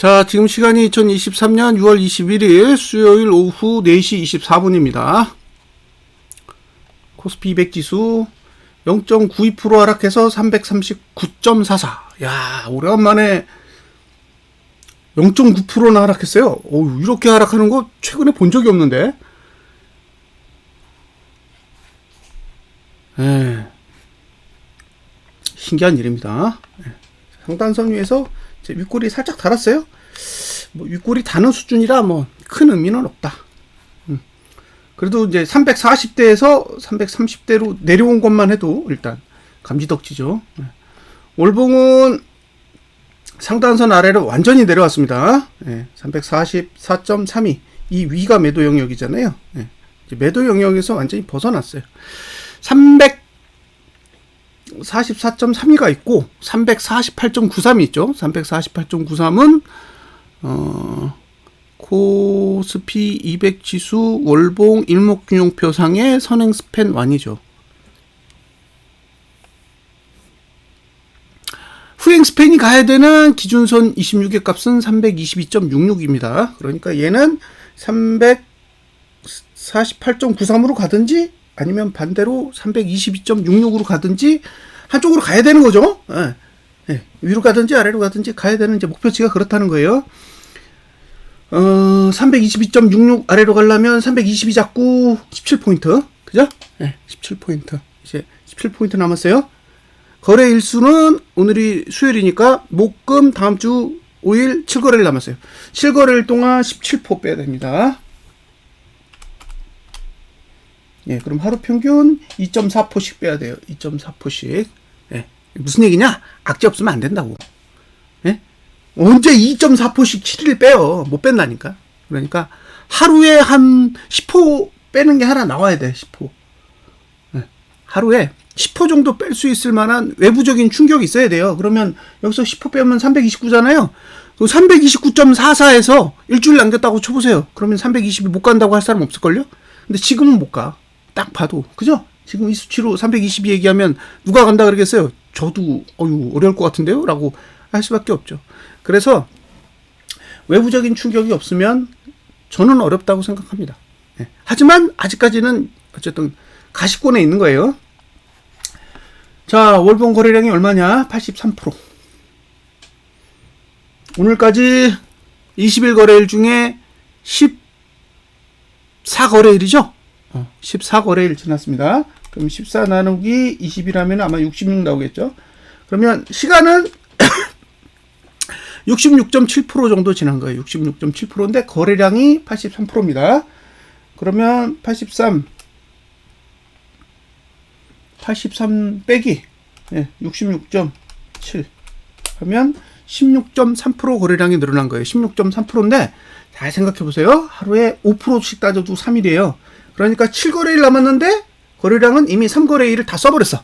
자, 지금 시간이 2023년 6월 21일 수요일 오후 4시 24분입니다. 코스피 200 지수 0.92% 하락해서 339.44. 야, 오래간만에 0.9%나 하락했어요. 어우, 이렇게 하락하는 거 최근에 본 적이 없는데. 신기한 일입니다. 상단선 위에서 제 윗골이 살짝 달았어요. 뭐 윗골이 다는 수준이라 뭐 큰 의미는 없다. 그래도 이제 340대에서 330대로 내려온 것만 해도 일단 감지덕지죠. 월봉은 상단선 아래로 완전히 내려왔습니다. 344.32. 이 위가 매도 영역이잖아요. 이제 매도 영역에서 완전히 벗어났어요. 344.32가 있고 348.93이 있죠. 348.93은 코스피 200 지수 월봉 일목균형표상의 선행 스팬 완이죠. 후행 스팬이 가야 되는 기준선 26의 값은 322.66입니다. 그러니까 얘는 348.93으로 가든지 아니면 반대로 322.66으로 가든지 한쪽으로 가야 되는 거죠. 위로 가든지 아래로 가든지 가야 되는 이제 목표치가 그렇다는 거예요. 322.66 아래로 가려면 322 잡고 17포인트. 그죠? 17포인트. 이제 17포인트 남았어요. 거래 일수는 오늘이 수요일이니까 목금 다음 주 5일 7거래일 남았어요. 7거래일 동안 17포 빼야 됩니다. 그럼 하루 평균 2.4포씩 빼야 돼요. 2.4포씩. 무슨 얘기냐? 악재 없으면 안 된다고. 언제 2.4포씩 7일 빼요. 못 뺀다니까. 그러니까 하루에 한 10포 빼는 게 하나 나와야 돼. 10포. 하루에 10포 정도 뺄 수 있을 만한 외부적인 충격이 있어야 돼요. 그러면 여기서 10포 빼면 329잖아요. 329.44에서 일주일 남겼다고 쳐보세요. 그러면 320이 못 간다고 할 사람 없을걸요? 근데 지금은 못 가. 딱 봐도. 그죠? 지금 이 수치로 320 얘기하면 누가 간다 그러겠어요? 저도 어려울 것 같은데요? 라고 할 수밖에 없죠. 그래서 외부적인 충격이 없으면 저는 어렵다고 생각합니다. 하지만 아직까지는 어쨌든 가시권에 있는 거예요. 자, 월봉 거래량이 얼마냐? 83%. 오늘까지 20일 거래일 중에 14거래일이죠? 14거래일 지났습니다. 그럼 14 나누기 20이라면 아마 66 나오겠죠? 그러면 시간은 66.7% 정도 지난 거예요. 66.7%인데 거래량이 83%입니다. 그러면 83 빼기 66.7 하면 16.3% 거래량이 늘어난 거예요. 16.3%인데 잘 생각해 보세요. 하루에 5%씩 따져도 3일이에요. 그러니까 7거래일 남았는데 거래량은 이미 3거래일을 다 써버렸어.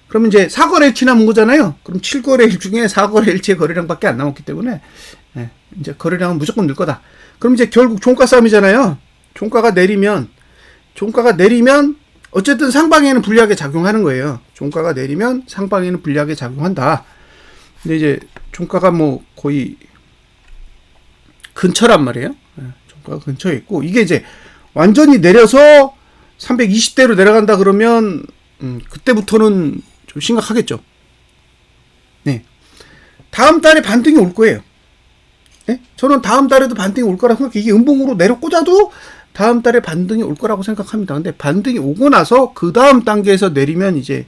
그러면 이제 4거래일치 남은 거잖아요. 그럼 7거래일 중에 4거래일치의 거래량밖에 안 남았기 때문에 이제 거래량은 무조건 늘 거다. 그럼 이제 결국 종가 싸움이잖아요. 종가가 내리면 어쨌든 상방에는 불리하게 작용하는 거예요. 종가가 내리면 상방에는 불리하게 작용한다. 근데 이제 종가가 뭐 거의 근처란 말이에요. 종가가 근처에 있고 이게 이제 완전히 내려서 320대로 내려간다 그러면 그때부터는 좀 심각하겠죠. 다음 달에 반등이 올 거예요. 저는 다음 달에도 반등이 올 거라고 생각해요. 이게 음봉으로 내려 꽂아도 다음 달에 반등이 올 거라고 생각합니다. 근데 반등이 오고 나서 그 다음 단계에서 내리면 이제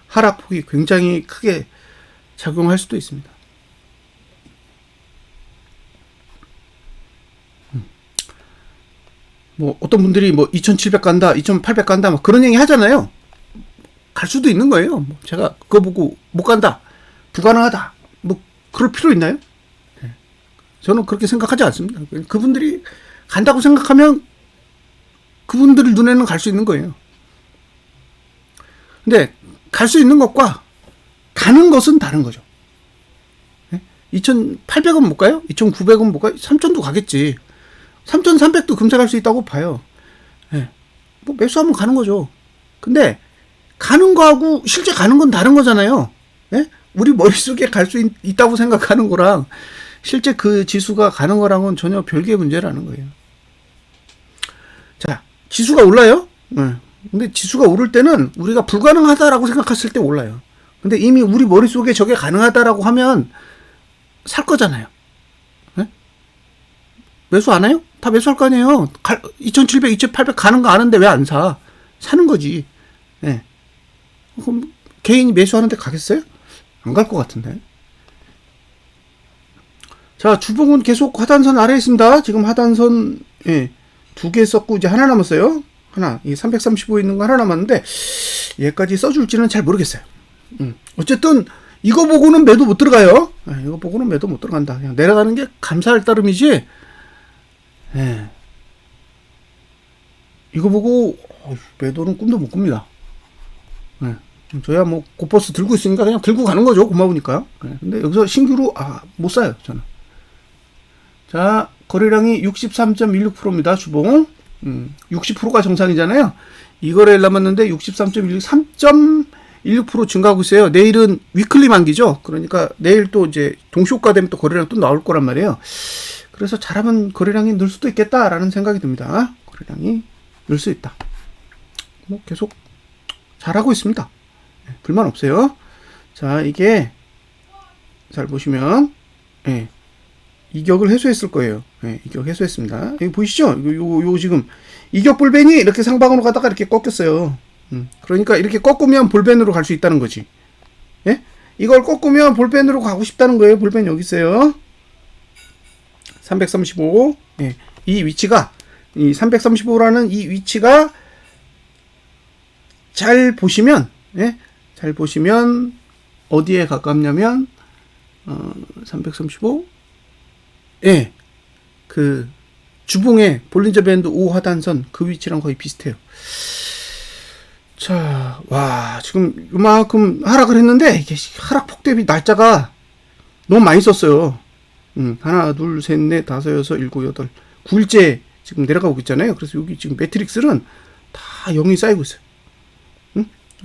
하락폭이 굉장히 크게 작용할 수도 있습니다. 뭐 어떤 분들이 뭐 2700 간다, 2800 간다 막 그런 얘기 하잖아요. 갈 수도 있는 거예요. 뭐 제가 그거 보고 못 간다, 불가능하다, 뭐 그럴 필요 있나요? 저는 그렇게 생각하지 않습니다. 그분들이 간다고 생각하면 그분들 눈에는 갈 수 있는 거예요. 근데 갈 수 있는 것과 가는 것은 다른 거죠. 2800원 못 가요? 2900원 못 가요? 3000도 가겠지. 3300도 금세 갈 수 있다고 봐요. 뭐 매수하면 가는 거죠. 근데 가는 거하고 실제 가는 건 다른 거잖아요. 우리 머릿속에 갈 수 있다고 생각하는 거랑 실제 그 지수가 가는 거랑은 전혀 별개의 문제라는 거예요. 자, 지수가 올라요? 네. 근데 지수가 오를 때는 우리가 불가능하다라고 생각했을 때 올라요. 근데 이미 우리 머릿속에 저게 가능하다라고 하면 살 거잖아요. 네? 매수 안 해요? 다 매수할 거 아니에요. 2,700, 2,800 가는 거 아는데 왜 안 사? 사는 거지. 네. 그럼 개인이 매수하는데 가겠어요? 안 갈 것 같은데. 자, 주봉은 계속 하단선 아래에 있습니다. 지금 하단선, 예, 2개 썼고, 이제 하나 남았어요. 하나. 이 335에 있는 거 하나 남았는데, 얘까지 써줄지는 잘 모르겠어요. 어쨌든, 이거 보고는 매도 못 들어가요. 이거 보고는 매도 못 들어간다. 그냥 내려가는 게 감사할 따름이지, 예. 이거 보고, 매도는 꿈도 못 꿉니다. 예. 저야 뭐, 고버스 들고 있으니까 그냥 들고 가는 거죠. 고마우니까. 예. 근데 여기서 신규로, 못 사요. 저는. 자, 거래량이 63.16%입니다. 주봉. 60%가 정상이잖아요. 이 거래일 남았는데 63.16, 3.16% 증가하고 있어요. 내일은 위클리 만기죠. 그러니까 내일 또 이제 동시효과 되면 또 거래량 또 나올 거란 말이에요. 그래서 잘하면 거래량이 늘 수도 있겠다라는 생각이 듭니다. 거래량이 늘 수 있다. 뭐 계속 잘하고 있습니다. 불만 없어요. 자, 이게 잘 보시면, 예. 이격을 해소했을 거예요. 네, 이격 해소했습니다. 여기 보이시죠? 요 지금 이격 볼벤이 이렇게 상방으로 가다가 이렇게 꺾였어요. 그러니까 이렇게 꺾으면 볼벤으로 갈 수 있다는 거지. 예? 이걸 꺾으면 볼벤으로 가고 싶다는 거예요. 볼벤 여기 있어요. 335. 예. 이 위치가, 이 335라는 이 위치가 잘 보시면, 예? 잘 보시면 어디에 가깝냐면 335. 예, 그 주봉의 볼린저 밴드 5 하단선 그 위치랑 거의 비슷해요. 자, 와, 지금 이만큼 하락을 했는데 이게 하락폭 대비 날짜가 너무 많이 썼어요. 하나, 둘, 셋, 넷, 다섯, 여섯, 일곱, 여덟, 9일째 지금 내려가고 있잖아요. 그래서 여기 지금 매트릭스는 다 0이 쌓이고 있어요.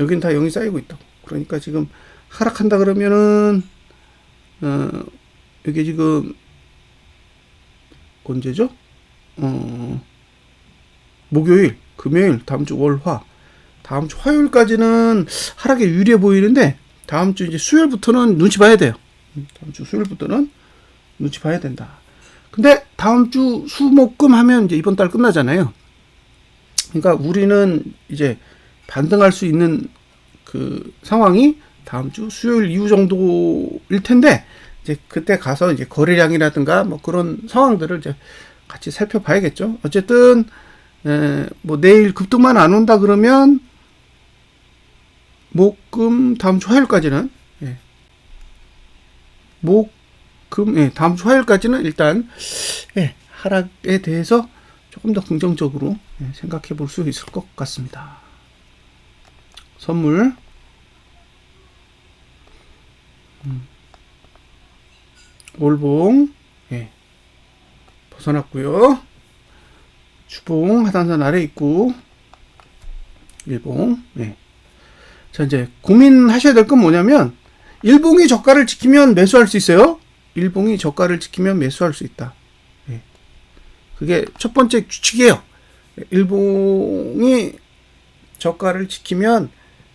여긴 다 0이 쌓이고 있다고. 그러니까 지금 하락한다 그러면은 이게 지금 언제죠? 목요일, 금요일, 다음 주 월, 화. 다음 주 화요일까지는 하락에 유리해 보이는데, 다음 주 이제 수요일부터는 눈치 봐야 돼요. 다음 주 수요일부터는 눈치 봐야 된다. 근데 다음 주 수, 목, 금 하면 이제 이번 달 끝나잖아요. 그러니까 우리는 이제 반등할 수 있는 그 상황이 다음 주 수요일 이후 정도일 텐데, 이제 그때 가서 이제 거래량이라든가 뭐 그런 상황들을 이제 같이 살펴봐야겠죠. 어쨌든 뭐 내일 급등만 안 온다 그러면 목, 금 다음 주 화요일까지는, 예. 목, 금, 예, 다음 주 화요일까지는 일단, 예, 하락에 대해서 조금 더 긍정적으로, 예, 생각해 볼 수 있을 것 같습니다. 선물. 월봉, 예, 벗어났고요. 주봉 하단선 아래 있고, 일봉. 예. 자, 이제 고민하셔야 될 건 뭐냐면, 일봉이 저가를 지키면 매수할 수 있어요. 일봉이 저가를 지키면 매수할 수 있다. 예. 그게 첫 번째 규칙이에요. 일봉이 저가를 지키면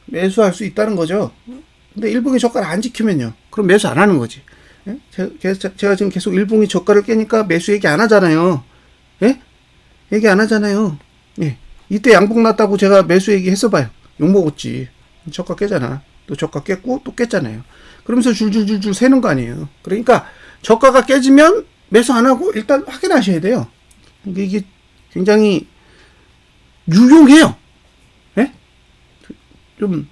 매수할 수 있다는 거죠. 근데 일봉이 저가를 안 지키면요, 그럼 매수 안 하는 거지. 예? 제가 지금 계속 일봉이 저가를 깨니까 매수 얘기 안 하잖아요. 예? 얘기 안 하잖아요. 예. 이때 양봉 났다고 제가 매수 얘기 했어봐요. 욕먹었지. 저가 깨잖아. 또 저가 깼고 또 깼잖아요. 그러면서 줄줄줄줄 새는 거 아니에요. 그러니까 저가가 깨지면 매수 안 하고 일단 확인하셔야 돼요. 이게 굉장히 유용해요. 예? 좀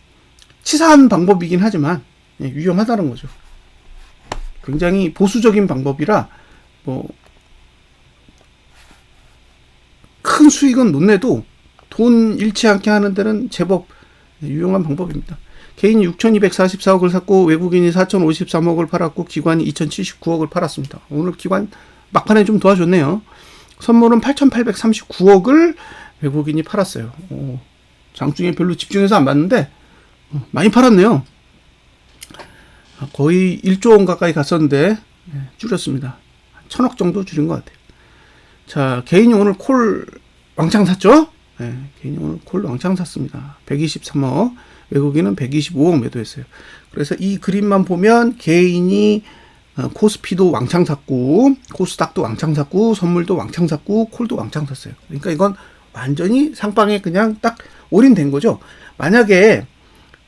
치사한 방법이긴 하지만, 예, 유용하다는 거죠. 굉장히 보수적인 방법이라 뭐 큰 수익은 못 내도 돈 잃지 않게 하는 데는 제법 유용한 방법입니다. 개인이 6,244억을 샀고 외국인이 4,053억을 팔았고 기관이 2,079억을 팔았습니다. 오늘 기관 막판에 좀 도와줬네요. 선물은 8,839억을 외국인이 팔았어요. 장중에 별로 집중해서 안 봤는데 많이 팔았네요. 거의 1조 원 가까이 갔었는데 줄였습니다. 1,000억 정도 줄인 것 같아요. 자, 개인이 오늘 콜 왕창 샀죠? 개인이 오늘 콜 왕창 샀습니다. 123억, 외국인은 125억 매도했어요. 그래서 이 그림만 보면 개인이 코스피도 왕창 샀고, 코스닥도 왕창 샀고, 선물도 왕창 샀고, 콜도 왕창 샀어요. 그러니까 이건 완전히 상방에 그냥 딱 올인된 거죠. 만약에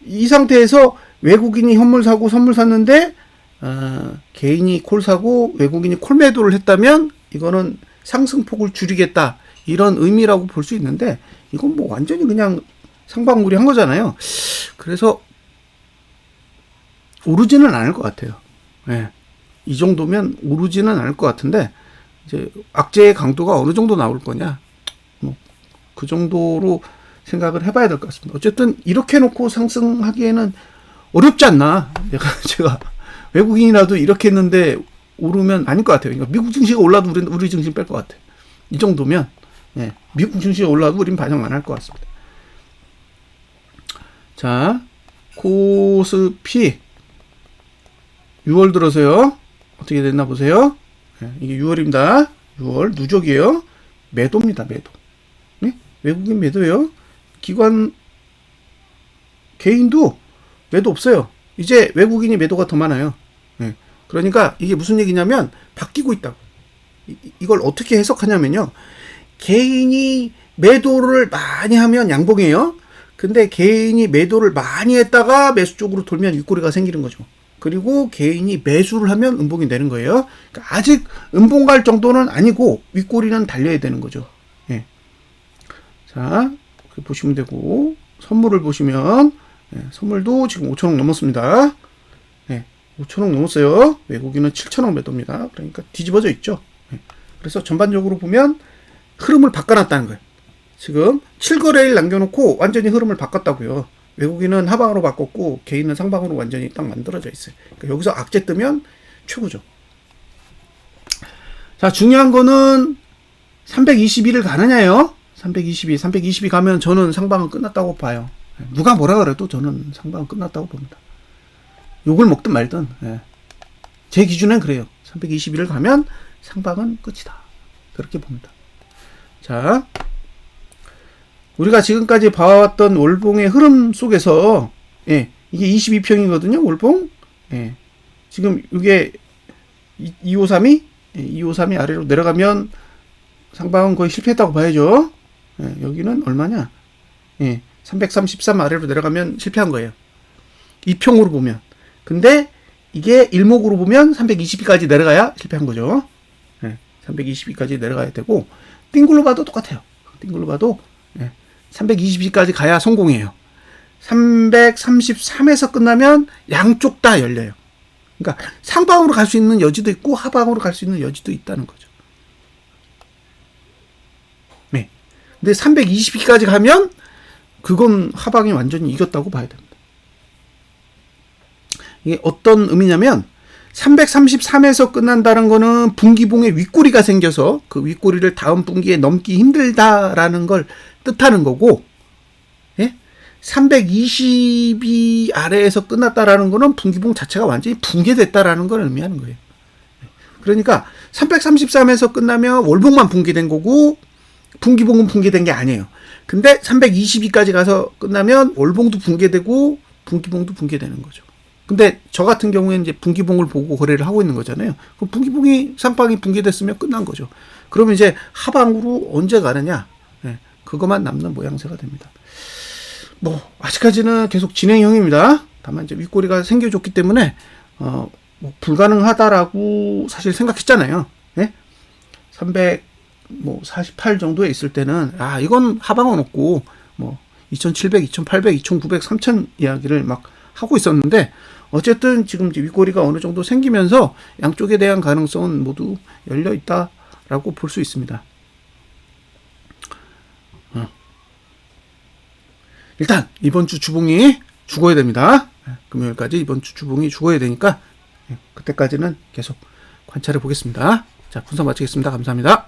이 상태에서 외국인이 현물 사고 선물 샀는데 개인이 콜 사고 외국인이 콜 매도를 했다면 이거는 상승폭을 줄이겠다 이런 의미라고 볼 수 있는데 이건 뭐 완전히 그냥 상방울이 한 거잖아요. 그래서 오르지는 않을 것 같아요. 이 정도면 오르지는 않을 것 같은데 이제 악재의 강도가 어느 정도 나올 거냐 뭐 그 정도로 생각을 해봐야 될 것 같습니다. 어쨌든 이렇게 놓고 상승하기에는 어렵지 않나. 제가 외국인이라도 이렇게 했는데 오르면 아닐 것 같아요. 그러니까 미국 증시가 올라도 우리 증시 뺄 것 같아요. 이 정도면 미국 증시가 올라도 우린 반영 안 할 것 같습니다. 자, 코스피 6월 들어서요. 어떻게 됐나 보세요. 이게 6월입니다. 6월 누적이에요. 매도입니다. 매도. 외국인 매도예요. 기관 개인도 매도 없어요. 이제 외국인이 매도가 더 많아요. 그러니까 이게 무슨 얘기냐면 바뀌고 있다고. 이걸 어떻게 해석하냐면요. 개인이 매도를 많이 하면 양봉이에요. 근데 개인이 매도를 많이 했다가 매수 쪽으로 돌면 윗꼬리가 생기는 거죠. 그리고 개인이 매수를 하면 음봉이 되는 거예요. 그러니까 아직 음봉 갈 정도는 아니고 윗꼬리는 달려야 되는 거죠. 자, 보시면 되고 선물을 보시면 선물도 지금 5천억 넘었습니다. 5천억 넘었어요. 외국인은 7천억 매도입니다. 그러니까 뒤집어져 있죠. 그래서 전반적으로 보면 흐름을 바꿔놨다는 거예요. 지금 7거래일 남겨놓고 완전히 흐름을 바꿨다고요. 외국인은 하방으로 바꿨고 개인은 상방으로 완전히 딱 만들어져 있어요. 그러니까 여기서 악재 뜨면 최고죠. 자, 중요한 거는 321을 가느냐요. 322 가면 저는 상방은 끝났다고 봐요. 누가 뭐라 그래도 저는 상방은 끝났다고 봅니다. 욕을 먹든 말든 제 기준엔 그래요. 321을 가면 상방은 끝이다. 그렇게 봅니다. 자, 우리가 지금까지 봐왔던 월봉의 흐름 속에서 이게 22평이거든요. 월봉. 지금 이게 2532 아래로 내려가면 상방은 거의 실패했다고 봐야죠. 여기는 얼마냐? 333 아래로 내려가면 실패한 거예요. 2평으로 보면. 근데 이게 일목으로 보면 322까지 내려가야 실패한 거죠. 322까지 내려가야 되고 띵글로 봐도 똑같아요. 띵글로 봐도 322까지 가야 성공이에요. 333에서 끝나면 양쪽 다 열려요. 그러니까 상방으로 갈 수 있는 여지도 있고 하방으로 갈 수 있는 여지도 있다는 거죠. 근데 322까지 가면 그건 하방이 완전히 이겼다고 봐야 됩니다. 이게 어떤 의미냐면 333에서 끝난다는 거는 분기봉에 윗꼬리가 생겨서 그 윗꼬리를 다음 분기에 넘기 힘들다라는 걸 뜻하는 거고 322 아래에서 끝났다라는 거는 분기봉 자체가 완전히 붕괴됐다라는 걸 의미하는 거예요. 그러니까 333에서 끝나면 월봉만 붕괴된 거고 분기봉은 붕괴된 게 아니에요. 근데 322까지 가서 끝나면 월봉도 붕괴되고 분기봉도 붕괴되는 거죠. 근데 저 같은 경우에는 이제 분기봉을 보고 거래를 하고 있는 거잖아요. 그럼 분기봉이 상방이 붕괴됐으면 끝난 거죠. 그러면 이제 하방으로 언제 가느냐? 그것만 남는 모양새가 됩니다. 뭐 아직까지는 계속 진행형입니다. 다만 이제 윗꼬리가 생겨줬기 때문에 뭐 불가능하다라고 사실 생각했잖아요. 348 정도에 있을 때는 이건 하방은 없고 뭐 2700, 2800, 2900, 3000 이야기를 막 하고 있었는데 어쨌든 지금 이제 윗꼬리가 어느 정도 생기면서 양쪽에 대한 가능성은 모두 열려 있다라고 볼 수 있습니다. 일단 이번 주 주봉이 죽어야 됩니다. 금요일까지 이번 주 주봉이 죽어야 되니까 그때까지는 계속 관찰해 보겠습니다. 자, 분석 마치겠습니다. 감사합니다.